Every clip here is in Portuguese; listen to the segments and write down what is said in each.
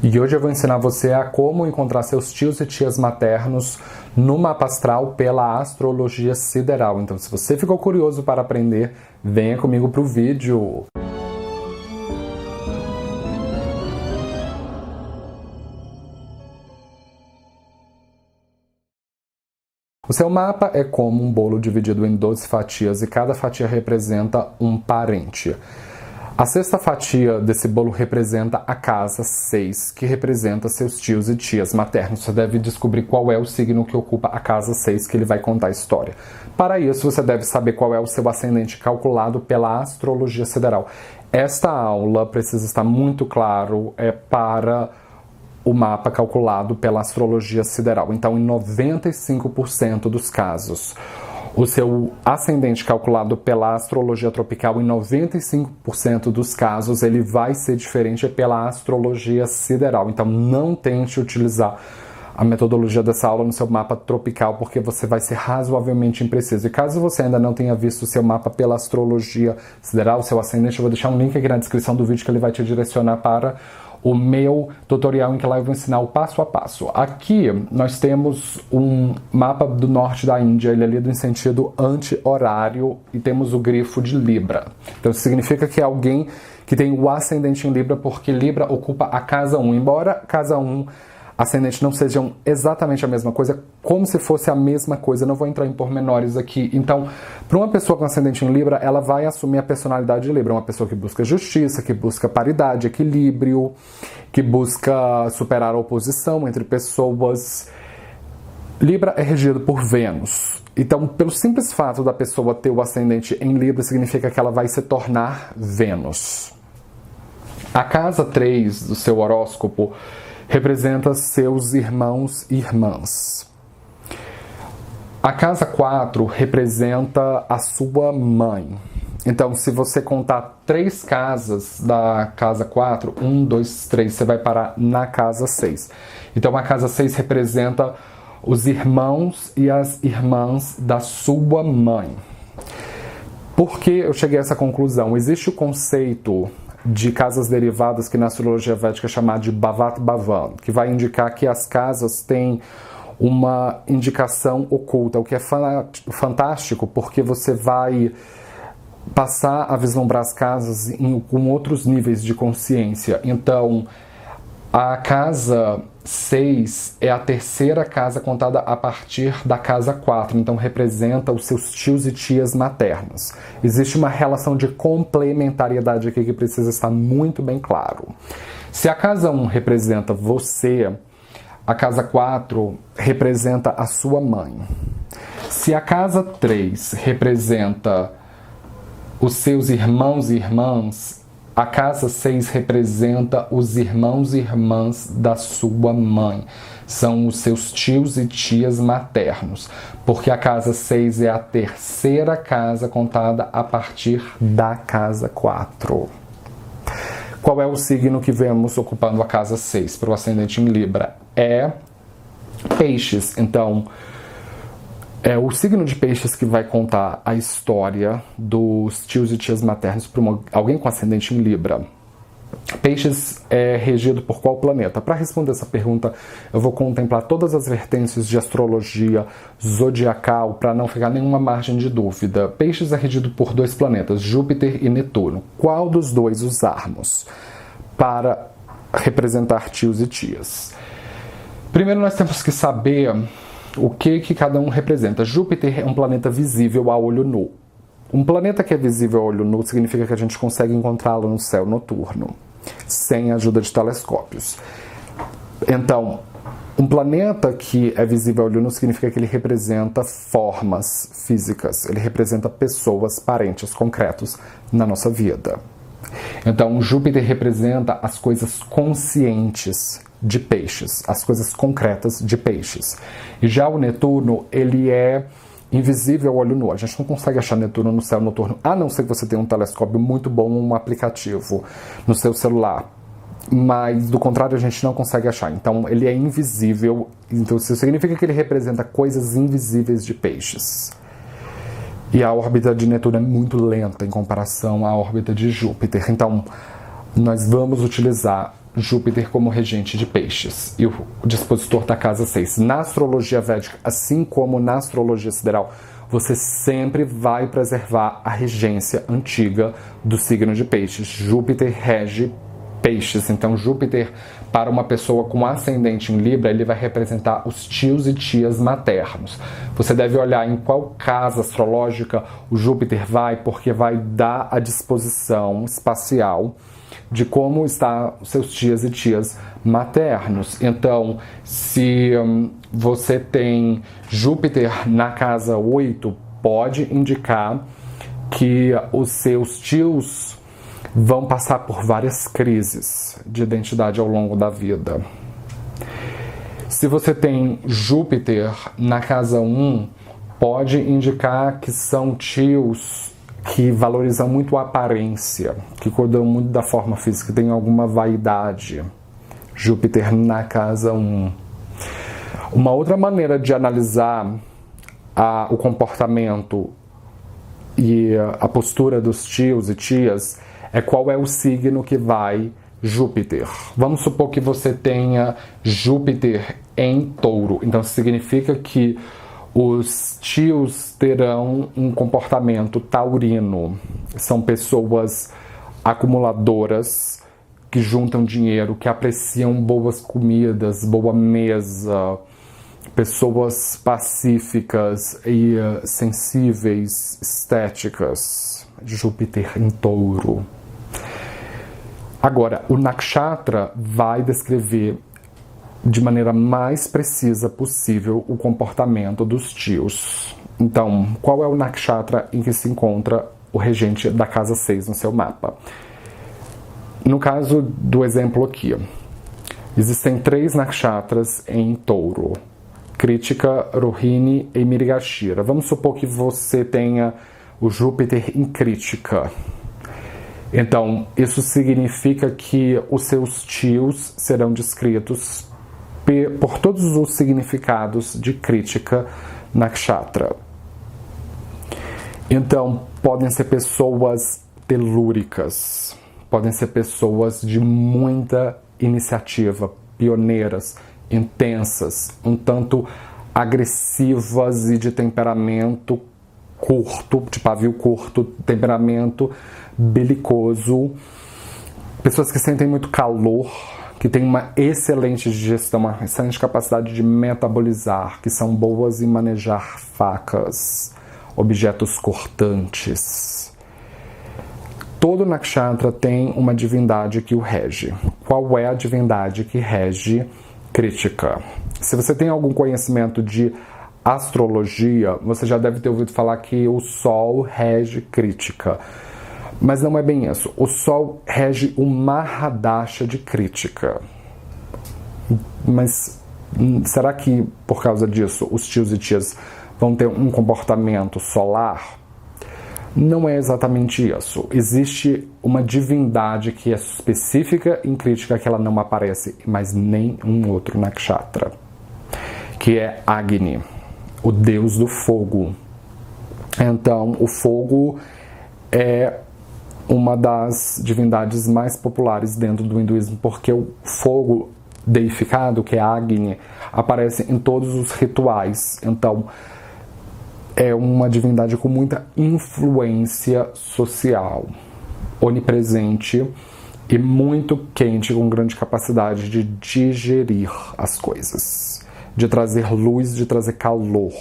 E hoje eu vou ensinar você a como encontrar seus tios e tias maternos no mapa astral pela astrologia sideral. Então, se você ficou curioso para aprender, venha comigo para o vídeo. O seu mapa é como um bolo dividido em 12 fatias e cada fatia representa um parente. A sexta fatia desse bolo representa a casa 6, que representa seus tios e tias maternos. Você deve descobrir qual é o signo que ocupa a casa 6, que ele vai contar a história. Para isso, você deve saber qual é o seu ascendente calculado pela astrologia sideral. Esta aula precisa estar muito claro para o mapa calculado pela astrologia sideral. Então, em 95% dos casos, o seu ascendente calculado pela astrologia tropical, em 95% dos casos, ele vai ser diferente pela astrologia sideral. Então, não tente utilizar a metodologia dessa aula no seu mapa tropical, porque você vai ser razoavelmente impreciso. E caso você ainda não tenha visto o seu mapa pela astrologia sideral, o seu ascendente, eu vou deixar um link aqui na descrição do vídeo que ele vai te direcionar para o meu tutorial em que lá eu vou ensinar o passo a passo. Aqui nós temos um mapa do norte da Índia, ele é lido em sentido anti-horário e temos o grifo de Libra. Então isso significa que é alguém que tem o ascendente em Libra, porque Libra ocupa a casa 1. Embora casa 1 ascendente não sejam exatamente a mesma coisa, como se fosse a mesma coisa. Eu não vou entrar em pormenores aqui. Então, para uma pessoa com ascendente em Libra, ela vai assumir a personalidade de Libra. Uma pessoa que busca justiça, que busca paridade, equilíbrio, que busca superar a oposição entre pessoas. Libra é regido por Vênus. Então, pelo simples fato da pessoa ter o ascendente em Libra, significa que ela vai se tornar Vênus. A casa 3 do seu horóscopo representa seus irmãos e irmãs. A casa 4 representa a sua mãe. Então, se você contar 3 casas da casa 4, 1, 2, 3, você vai parar na casa 6. Então, a casa 6 representa os irmãos e as irmãs da sua mãe. Por que eu cheguei a essa conclusão? Existe o conceito de casas derivadas que na astrologia védica é chamado de Bhavat Bhavan, que vai indicar que as casas têm uma indicação oculta, o que é fantástico, porque você vai passar a vislumbrar as casas com outros níveis de consciência. Então, a casa 6 é a terceira casa contada a partir da casa 4, então representa os seus tios e tias maternos. Existe uma relação de complementariedade aqui que precisa estar muito bem claro. Se a casa 1 representa você, a casa 4 representa a sua mãe. Se a casa 3 representa os seus irmãos e irmãs, a casa 6 representa os irmãos e irmãs da sua mãe. São os seus tios e tias maternos. Porque a casa 6 é a terceira casa contada a partir da casa 4. Qual é o signo que vemos ocupando a casa 6 para o ascendente em Libra? É Peixes. Então, é o signo de Peixes que vai contar a história dos tios e tias maternos para alguém com ascendente em Libra. Peixes é regido por qual planeta? Para responder essa pergunta, eu vou contemplar todas as vertentes de astrologia zodiacal para não ficar nenhuma margem de dúvida. Peixes é regido por 2 planetas, Júpiter e Netuno. Qual dos 2 usarmos para representar tios e tias? Primeiro nós temos que saber o que cada um representa. Júpiter é um planeta visível a olho nu. Um planeta que é visível a olho nu significa que a gente consegue encontrá-lo no céu noturno, sem a ajuda de telescópios. Então, um planeta que é visível a olho nu significa que ele representa formas físicas, ele representa pessoas, parentes concretos na nossa vida. Então, Júpiter representa as coisas conscientes de Peixes, as coisas concretas de Peixes. E já o Netuno, ele é invisível ao olho nu. A gente não consegue achar Netuno no céu noturno, a não ser que você tenha um telescópio muito bom, um aplicativo no seu celular. Mas, do contrário, a gente não consegue achar. Então, ele é invisível. Então, isso significa que ele representa coisas invisíveis de Peixes. E a órbita de Netuno é muito lenta em comparação à órbita de Júpiter. Então, nós vamos utilizar Júpiter como regente de peixes e o dispositor da casa 6. Na astrologia védica, assim como na astrologia sideral, você sempre vai preservar a regência antiga do signo de peixes. Júpiter rege peixes, então Júpiter, para uma pessoa com ascendente em Libra, ele vai representar os tios e tias maternos. Você deve olhar em qual casa astrológica o Júpiter vai, porque vai dar a disposição espacial de como estão os seus tias e tias maternos. Então, se você tem Júpiter na casa 8, pode indicar que os seus tios vão passar por várias crises de identidade ao longo da vida. Se você tem Júpiter na casa 1, pode indicar que são tios que valorizam muito a aparência, que cuidam muito da forma física, que têm alguma vaidade. Júpiter na casa 1. Uma outra maneira de analisar o comportamento e a postura dos tios e tias é qual é o signo que vai Júpiter. Vamos supor que você tenha Júpiter em Touro. Então significa que os tios terão um comportamento taurino. São pessoas acumuladoras que juntam dinheiro, que apreciam boas comidas, boa mesa, pessoas pacíficas e sensíveis, estéticas. Júpiter em Touro. Agora, o nakshatra vai descrever de maneira mais precisa possível o comportamento dos tios. Então, qual é o nakshatra em que se encontra o regente da casa 6 no seu mapa? No caso do exemplo aqui, existem 3 nakshatras em Touro: Kritika, Rohini e Mrigashira. Vamos supor que você tenha o Júpiter em Kritika. Então, isso significa que os seus tios serão descritos por todos os significados de Kritika Nakshatra. Então, podem ser pessoas telúricas, podem ser pessoas de muita iniciativa, pioneiras, intensas, um tanto agressivas e de temperamento curto, de pavio curto, temperamento belicoso, pessoas que sentem muito calor, que têm uma excelente digestão, uma excelente capacidade de metabolizar, que são boas em manejar facas, objetos cortantes. Todo nakshatra tem uma divindade que o rege. Qual é a divindade que rege Kritika? Se você tem algum conhecimento de astrologia, você já deve ter ouvido falar que o Sol rege Kritika. Mas não é bem isso. O Sol rege o Mahadasha de Kritika. Mas será que, por causa disso, os tios e tias vão ter um comportamento solar? Não é exatamente isso. Existe uma divindade que é específica em Kritika, que ela não aparece, mas nem um outro nakshatra, que é Agni, o deus do fogo. Então, o fogo é uma das divindades mais populares dentro do hinduísmo, porque o fogo deificado, que é Agni, aparece em todos os rituais. Então, é uma divindade com muita influência social, onipresente e muito quente, com grande capacidade de digerir as coisas, de trazer luz, de trazer calor.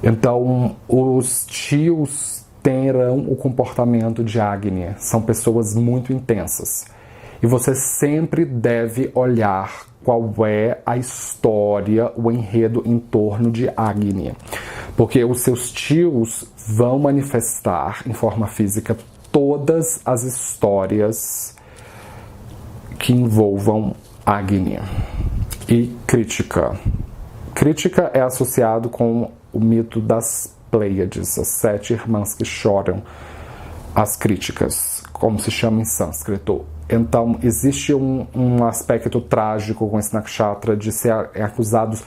Então, os tios terão o comportamento de Agni, são pessoas muito intensas. E você sempre deve olhar qual é a história, o enredo em torno de Agni. Porque os seus tios vão manifestar em forma física todas as histórias que envolvam Agni. E Kritika. Kritika é associado com o mito das Pleiades, as 7 irmãs que choram, as Kriticas, como se chama em sânscrito. Então, existe um aspecto trágico com esse nakshatra de ser acusados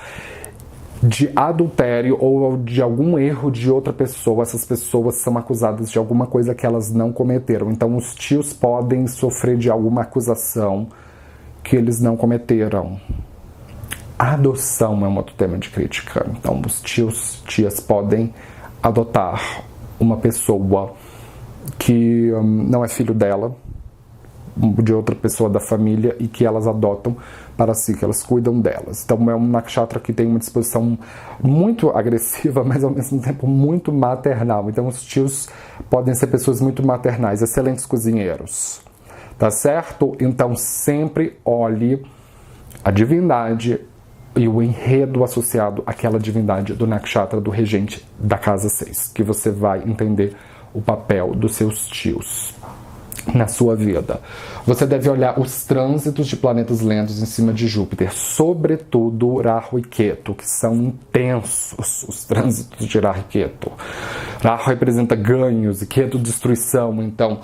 de adultério ou de algum erro de outra pessoa. Essas pessoas são acusadas de alguma coisa que elas não cometeram. Então, os tios podem sofrer de alguma acusação que eles não cometeram. A adoção é um outro tema de crítica. Então, os tios, tias podem adotar uma pessoa que não é filho dela, de outra pessoa da família, e que elas adotam para si, que elas cuidam delas. Então é um nakshatra que tem uma disposição muito agressiva, mas ao mesmo tempo muito maternal. Então os tios podem ser pessoas muito maternais, excelentes cozinheiros, tá certo? Então sempre olhe a divindade e o enredo associado àquela divindade do nakshatra do regente da casa 6, que você vai entender o papel dos seus tios na sua vida. Você deve olhar os trânsitos de planetas lentos em cima de Júpiter, sobretudo Rahu e Ketu, que são intensos os trânsitos de Rahu e Ketu. Rahu representa ganhos e Ketu destruição, então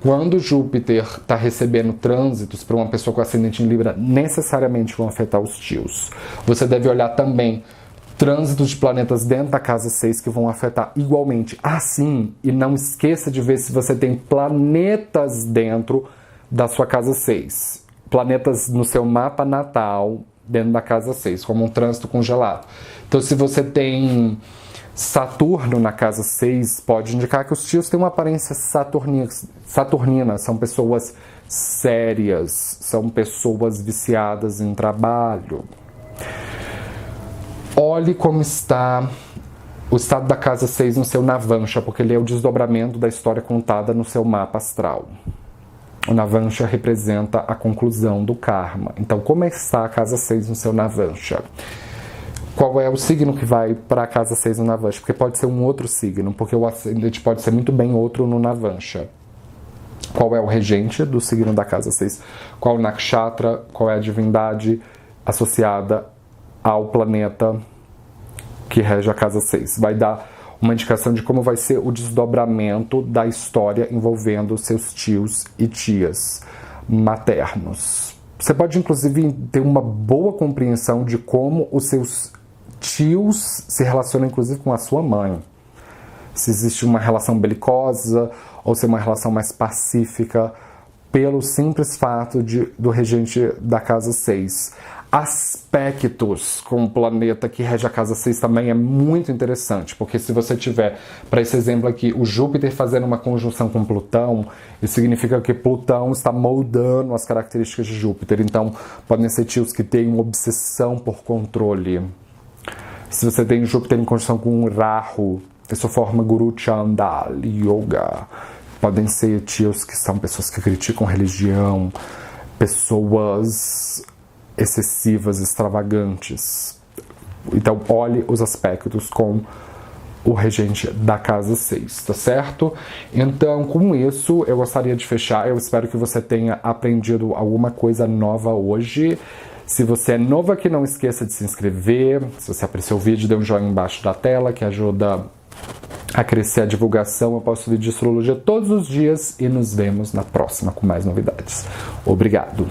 quando Júpiter está recebendo trânsitos para uma pessoa com ascendente em Libra, necessariamente vão afetar os tios. Você deve olhar também trânsitos de planetas dentro da casa 6 que vão afetar igualmente. Sim, e não esqueça de ver se você tem planetas dentro da sua casa 6. Planetas no seu mapa natal dentro da casa 6, como um trânsito congelado. Então, se você tem Saturno na casa 6, pode indicar que os tios têm uma aparência saturnina. São pessoas sérias, são pessoas viciadas em trabalho. Olhe como está o estado da casa 6 no seu Navansha, porque ele é o desdobramento da história contada no seu mapa astral. O Navansha representa a conclusão do karma. Então, como está a casa 6 no seu Navansha? Qual é o signo que vai para a casa 6 no Navansha? Porque pode ser um outro signo, porque o ascendente pode ser muito bem outro no Navansha. Qual é o regente do signo da casa 6? Qual o nakshatra? Qual é a divindade associada ao planeta que rege a casa 6. Vai dar uma indicação de como vai ser o desdobramento da história envolvendo seus tios e tias maternos. Você pode, inclusive, ter uma boa compreensão de como os seus tios se relacionam, inclusive, com a sua mãe. Se existe uma relação belicosa ou se é uma relação mais pacífica, pelo simples fato do regente da casa 6. Aspectos com o planeta que rege a casa 6 também é muito interessante, porque se você tiver, para esse exemplo aqui, o Júpiter fazendo uma conjunção com Plutão, isso significa que Plutão está moldando as características de Júpiter. Então, podem ser tios que têm uma obsessão por controle. Se você tem Júpiter em conjunção com Rahu, isso forma Guru Chandal Yoga. Podem ser tios que são pessoas que criticam religião, pessoas excessivas, extravagantes. Então, olhe os aspectos com o regente da casa 6, tá certo? Então, com isso, eu gostaria de fechar. Eu espero que você tenha aprendido alguma coisa nova hoje. Se você é novo aqui, não esqueça de se inscrever. Se você apreciou o vídeo, dê um joinha embaixo da tela, que ajuda a crescer a divulgação. Eu posto vídeo de astrologia todos os dias e nos vemos na próxima com mais novidades. Obrigado!